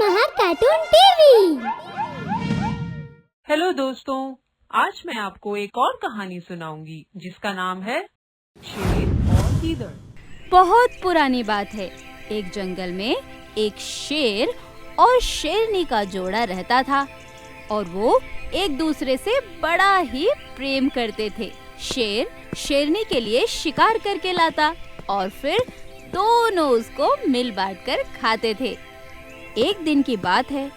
महान cartoon TV. Hello दोस्तों, आज मैं आपको एक और कहानी सुनाऊंगी जिसका नाम है शेर और गीदड़। बहुत पुरानी बात है। एक जंगल में एक शेर और शेरनी का जोड़ा रहता था और वो एक दूसरे से बड़ा ही प्रेम करते थे। शेर शेरनी के लिए शिकार करके लाता और फिर दोनों उसको मिल बांट कर खाते थे। एक दिन की बात है,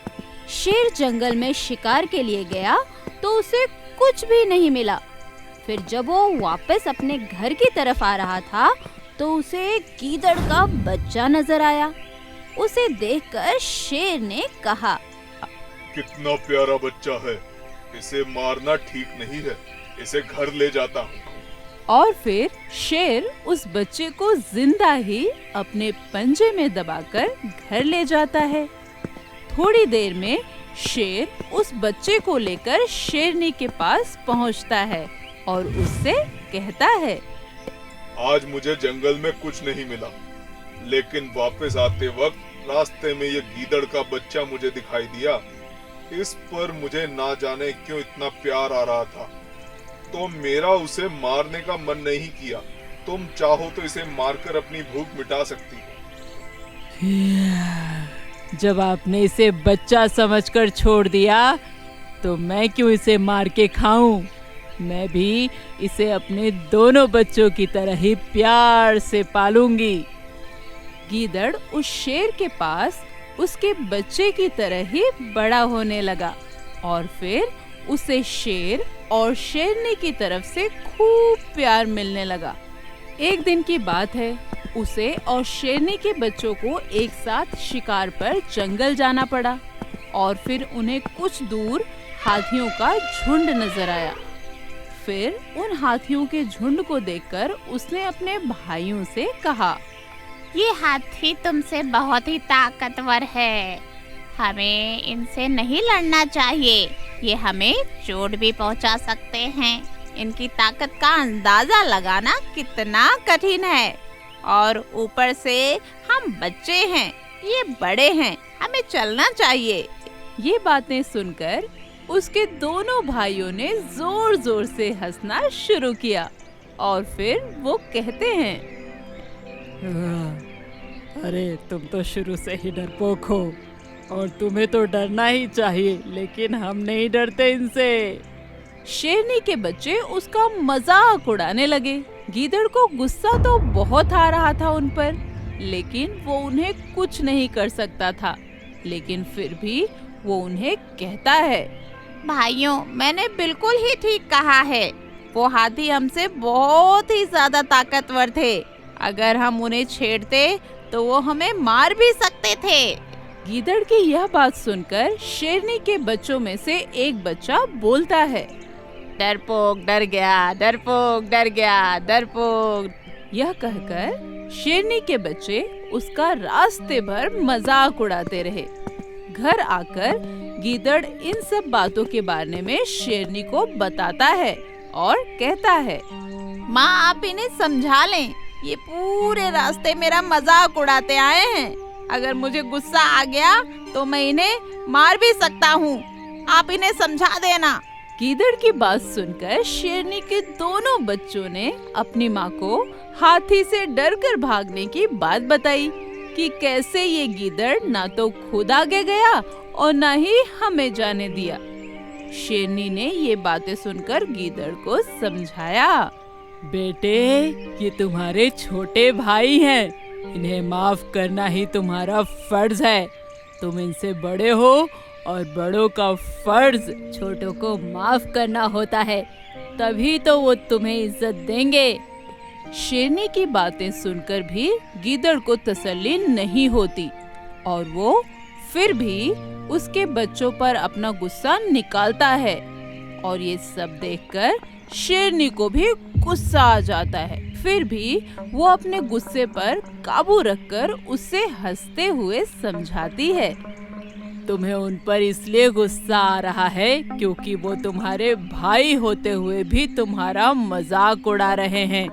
शेर जंगल में शिकार के लिए गया तो उसे कुछ भी नहीं मिला। फिर जब वो वापस अपने घर की तरफ आ रहा था तो उसे एक गीदड़ का बच्चा नजर आया। उसे देखकर शेर ने कहा, कितना प्यारा बच्चा है, इसे मारना ठीक नहीं है, इसे घर ले जाता हूँ। और फिर शेर उस बच्चे को जिंदा ही अपने पंजे में दबाकर घर ले जाता है। थोड़ी देर में शेर उस बच्चे को लेकर शेरनी के पास पहुंचता है और उससे कहता है, आज मुझे जंगल में कुछ नहीं मिला, लेकिन वापस आते वक्त रास्ते में ये गीदड़ का बच्चा मुझे दिखाई दिया। इस पर मुझे ना जाने क्यों इतना प्यार आ रहा था, तो मेरा उसे मारने का मन नहीं किया। तुम चाहो तो इसे मारकर अपनी भूख मिटा सकती हो। जब आपने इसे बच्चा समझकर छोड़ दिया तो मैं क्यों इसे मार के खाऊं? मैं भी इसे अपने दोनों बच्चों की तरह ही प्यार से पालूंगी। गीदड़ उस शेर के पास उसके बच्चे की तरह ही बड़ा होने लगा और फिर उसे शेर और शेरनी की तरफ से खूब प्यार मिलने लगा। एक दिन की बात है, उसे और शेरनी के बच्चों को एक साथ शिकार पर जंगल जाना पड़ा और फिर उन्हें कुछ दूर हाथियों का झुंड नजर आया। फिर उन हाथियों के झुंड को देखकर उसने अपने भाइयों से कहा, ये हाथी तुमसे बहुत ही ताकतवर है, हमें इनसे नहीं लड़ना चाहिए। ये हमें चोट भी पहुंचा सकते हैं। इनकी ताकत का अंदाजा लगाना कितना कठिन है और ऊपर से हम बच्चे हैं, ये बड़े हैं, हमें चलना चाहिए। ये बातें सुनकर उसके दोनों भाइयों ने जोर जोर से हंसना शुरू किया और फिर वो कहते हैं, अरे तुम तो शुरू से ही डरपोक हो और तुम्हें तो डरना ही चाहिए, लेकिन हम नहीं डरते इनसे। शेरनी के बच्चे उसका मजाक उड़ाने लगे। गीदड़ को गुस्सा तो बहुत आ रहा था उन पर, लेकिन वो उन्हें कुछ नहीं कर सकता था। लेकिन फिर भी वो उन्हें कहता है, भाइयों, मैंने बिल्कुल ही ठीक कहा है। वो हाथी हमसे बहुत ही ज्यादा ताकतवर थे। अगर हम उन्हें छेड़ते तो वो हमें मार भी सकते थे। गीदड़ की यह बात सुनकर शेरनी के बच्चों में से एक बच्चा बोलता है, डरपोक डर गया, डरपोक डर गया, डरपोक। यह कहकर शेरनी के बच्चे उसका रास्ते भर मजाक उड़ाते रहे। घर आकर गीदड़ इन सब बातों के बारे में शेरनी को बताता है और कहता है, माँ, आप इन्हें समझा लें, ये पूरे रास्ते मेरा मजाक उड़ाते आए हैं। अगर मुझे गुस्सा आ गया तो मैं इन्हें मार भी सकता हूँ, आप इन्हें समझा देना। गीदड़ की बात सुनकर शेरनी के दोनों बच्चों ने अपनी माँ को हाथी से डरकर भागने की बात बताई कि कैसे ये गीदड़ ना तो खुद आगे गया और ना ही हमें जाने दिया। शेरनी ने ये बातें सुनकर गीदड़ को समझाया, बेटे, ये तुम्हारे छोटे भाई हैं, इन्हें माफ करना ही तुम्हारा फर्ज है। तुम इनसे बड़े हो और बड़ों का फर्ज छोटों को माफ करना होता है, तभी तो वो तुम्हें इज्जत देंगे। शेरनी की बातें सुनकर भी गीदड़ को तसल्ली नहीं होती और वो फिर भी उसके बच्चों पर अपना गुस्सा निकालता है। और ये सब देखकर शेरनी को भी गुस्सा आ जाता है। फिर भी वो अपने गुस्से पर काबू रखकर उससे हंसते हुए समझाती है, तुम्हें उन पर इसलिए गुस्सा आ रहा है क्योंकि वो तुम्हारे भाई होते हुए भी तुम्हारा मजाक उड़ा रहे हैं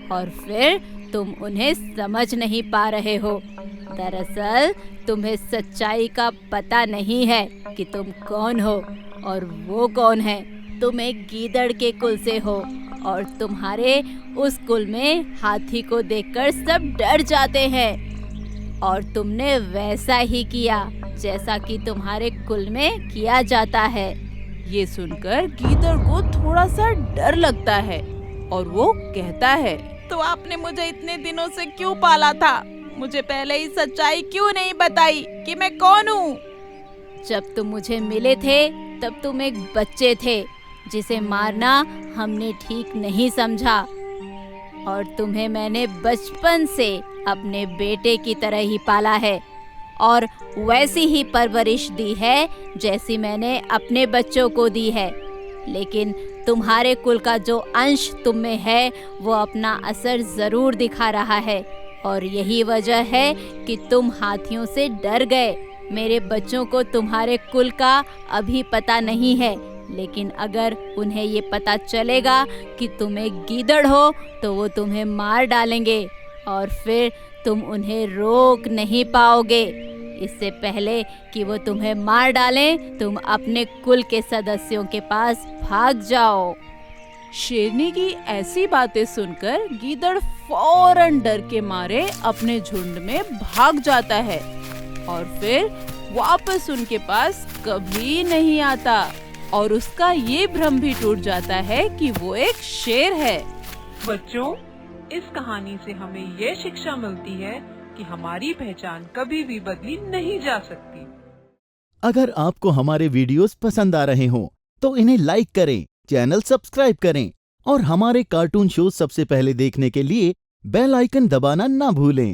और फिर तुम उन्हें समझ नहीं पा रहे हो। दरअसल तुम्हें सच्चाई का पता नहीं है कि तुम कौन हो और वो कौन है। तुम एक गीदड़ के कुल से हो और तुम्हारे उस कुल में हाथी को देखकर सब डर जाते हैं और तुमने वैसा ही किया जैसा कि तुम्हारे कुल में किया जाता है। ये सुनकर गीदड़ को थोड़ा सा डर लगता है और वो कहता है, तो आपने मुझे इतने दिनों से क्यों पाला था? मुझे पहले ही सच्चाई क्यों नहीं बताई कि मैं कौन हूँ? जब तुम मुझे मिले थे तब तुम एक बच्चे थे जिसे मारना हमने ठीक नहीं समझा और तुम्हें मैंने बचपन से अपने बेटे की तरह ही पाला है और वैसी ही परवरिश दी है जैसी मैंने अपने बच्चों को दी है। लेकिन तुम्हारे कुल का जो अंश तुम में है वो अपना असर जरूर दिखा रहा है और यही वजह है कि तुम हाथियों से डर गए। मेरे बच्चों को तुम्हारे कुल का अभी पता नहीं है, लेकिन अगर उन्हें ये पता चलेगा कि तुम एक गीदड़ हो तो वो तुम्हें मार डालेंगे और फिर तुम उन्हें रोक नहीं पाओगे। इससे पहले कि वो तुम्हें मार डालें, तुम अपने कुल के सदस्यों के पास भाग जाओ। शेरनी की ऐसी बातें सुनकर गीदड़ फौरन डर के मारे अपने झुंड में भाग जाता है और फिर वापस उनके पास कभी नहीं आता और उसका ये भ्रम भी टूट जाता है कि वो एक शेर है। बच्चों, इस कहानी से हमें ये शिक्षा मिलती है कि हमारी पहचान कभी भी बदली नहीं जा सकती। अगर आपको हमारे वीडियोस पसंद आ रहे हों तो इन्हें लाइक करें, चैनल सब्सक्राइब करें और हमारे कार्टून शो सबसे पहले देखने के लिए बेल आइकन दबाना ना भूलें।